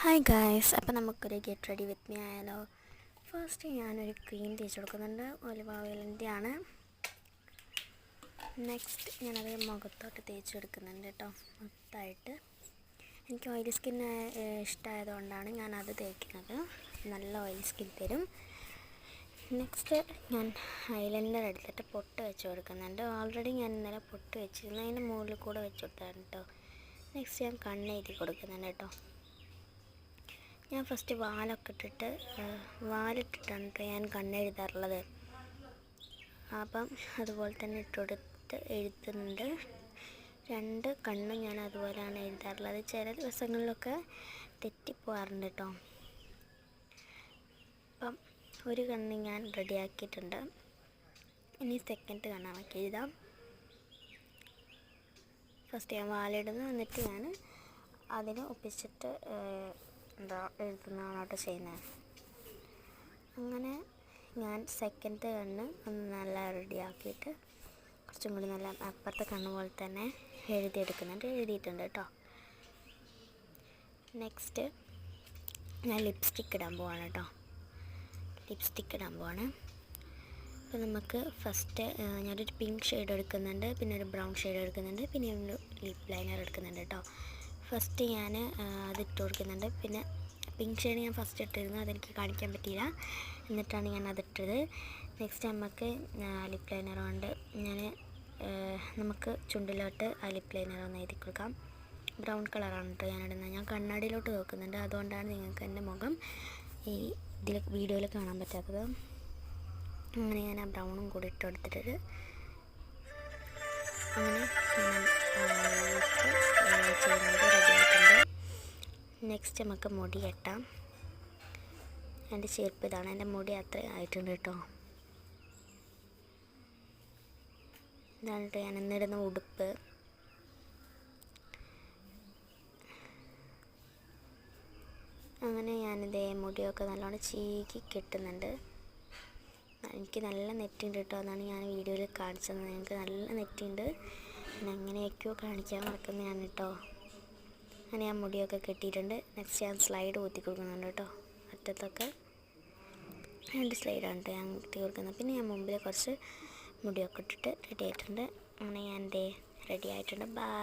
Hi guys, അപ്പോൾ നമുക്കൊരു get ready with me ആയാലോ. ഫസ്റ്റ് ഞാനൊരു ക്രീം തേച്ച് കൊടുക്കുന്നുണ്ട്. ഒലിവ് ഓയിലിൻ്റെ ആണ്. നെക്സ്റ്റ് ഞാനത് മുഖത്തോട്ട് തേച്ച് കൊടുക്കുന്നുണ്ട് കേട്ടോ, മൊത്തമായിട്ട്. എനിക്ക് ഓയിലി സ്കിൻ ഇഷ്ടമായതുകൊണ്ടാണ് ഞാനത് തേക്കുന്നത്. നല്ല ഓയിലി സ്കിൻ തരും. നെക്സ്റ്റ് ഞാൻ ഐലൈനർ എടുത്തിട്ട് പൊട്ട് വെച്ച് കൊടുക്കുന്നുണ്ട്. ഓൾറെഡി ഞാൻ ഇന്നലെ പൊട്ട് വെച്ചിരുന്നു, അതിൻ്റെ മുകളിൽ കൂടെ വെച്ച് കൊടുത്തായിരുന്നു കേട്ടോ. നെക്സ്റ്റ് ഞാൻ കണ്ണെഴുതി കൊടുക്കുന്നുണ്ട് കേട്ടോ. ഞാൻ ഫസ്റ്റ് വാലിട്ടിട്ടാണ് കേട്ടോ ഞാൻ കണ്ണെഴുതാറുള്ളത്. അപ്പം അതുപോലെ തന്നെ ഇട്ടുകൊടുത്ത് എഴുതുന്നുണ്ട്. രണ്ട് കണ്ണും ഞാൻ അതുപോലെയാണ് എഴുതാറുള്ളത്. ചില ദിവസങ്ങളിലൊക്കെ തെറ്റിപ്പോകാറുണ്ട് കേട്ടോ. അപ്പം ഒരു കണ്ണ് ഞാൻ റെഡിയാക്കിയിട്ടുണ്ട്. ഇനി സെക്കൻഡ് കണ്ണ് നമുക്ക് എഴുതാം. ഫസ്റ്റ് ഞാൻ വാലിടുന്നു, എന്നിട്ട് ഞാൻ അതിന് ഒപ്പിച്ചിട്ട് എഴുതുന്നതാണ് കേട്ടോ ചെയ്യുന്നത്. അങ്ങനെ ഞാൻ സെക്കൻഡ് കണ്ണ് ഒന്ന് നല്ല റെഡിയാക്കിയിട്ട് കുറച്ചും കൂടി നല്ല അപ്പുറത്തെ കണ്ണ് പോലെ തന്നെ എഴുതിയിട്ടുണ്ട് കേട്ടോ. നെക്സ്റ്റ് ഞാൻ ലിപ്സ്റ്റിക്ക് ഇടാൻ പോവാണ് കേട്ടോ. അപ്പോൾ നമുക്ക് ഫസ്റ്റ് ഞാനൊരു പിങ്ക് ഷെയ്ഡ് എടുക്കുന്നുണ്ട്, പിന്നെ ഒരു ബ്രൗൺ ഷെയ്ഡ് എടുക്കുന്നുണ്ട്, പിന്നെ ഒരു ലിപ് ലൈനർ എടുക്കുന്നുണ്ട് കേട്ടോ. ഫസ്റ്റ് ഞാൻ അതിട്ട് കൊടുക്കുന്നുണ്ട്. പിന്നെ പിങ്ക് ഷെയ്ഡ് ഞാൻ ഫസ്റ്റ് ഇട്ടിരുന്നു, അതെനിക്ക് കാണിക്കാൻ പറ്റിയില്ല, എന്നിട്ടാണ് ഞാൻ അതിട്ടത്. നെക്സ്റ്റ് നമുക്ക് ലിപ് ലൈനർ കൊണ്ട് നമുക്ക് ചുണ്ടിലോട്ട് ആ ലിപ് ലൈനർ ഒന്ന് എഴുതി കൊടുക്കാം. ബ്രൗൺ കളറാണ് കേട്ടോ ഞാനിടുന്നത്. ഞാൻ കണ്ണാടിയിലോട്ട് നോക്കുന്നുണ്ട്, അതുകൊണ്ടാണ് നിങ്ങൾക്ക് എൻ്റെ മുഖം ഈ വീഡിയോയിൽ കാണാൻ പറ്റാത്തത്. അങ്ങനെ ഞാൻ ആ ബ്രൗണും കൂടി ഇട്ട് കൊടുത്തിട്ട് അങ്ങനെ റെഡിയായിട്ടുണ്ട്. നെക്സ്റ്റ് നമുക്ക് മുടി കെട്ടാം. എൻ്റെ ചെരുപ്പ് ഇതാണ്. എൻ്റെ മുടി അത്ര ആയിട്ടുണ്ട് കേട്ടോ. ഇതാണ് കേട്ടോ ഞാൻ ഇന്നിടുന്ന ഉടുപ്പ്. അങ്ങനെ ഞാനിതേ മുടിയൊക്കെ നല്ലോണം ചീകി കെട്ടുന്നുണ്ട്. എനിക്ക് നല്ല നെറ്റുണ്ട് കേട്ടോ, അതാണ് ഞാൻ വീഡിയോയിൽ കാണിച്ചത്. എനിക്ക് നല്ല നെറ്റുണ്ട്, പിന്നെ അങ്ങനെയൊക്കെയോ കാണിക്കാൻ മറക്കുന്നതാണ് കേട്ടോ. അങ്ങനെ ഞാൻ മുടിയൊക്കെ കെട്ടിയിട്ടുണ്ട്. നെക്സ്റ്റ് ഞാൻ സ്ലൈഡ് കുത്തി കൊടുക്കുന്നുണ്ട് കേട്ടോ. അറ്റത്തൊക്കെ 2 സ്ലൈഡാണ് കേട്ടോ ഞാൻ കുത്തി കൊടുക്കുന്നത്. പിന്നെ ഞാൻ മുമ്പിൽ കുറച്ച് മുടിയൊക്കെ ഇട്ടിട്ട് റെഡി ആയിട്ടുണ്ട്. അങ്ങനെ ഞാൻ റെഡി ആയിട്ടുണ്ട്. ബൈ.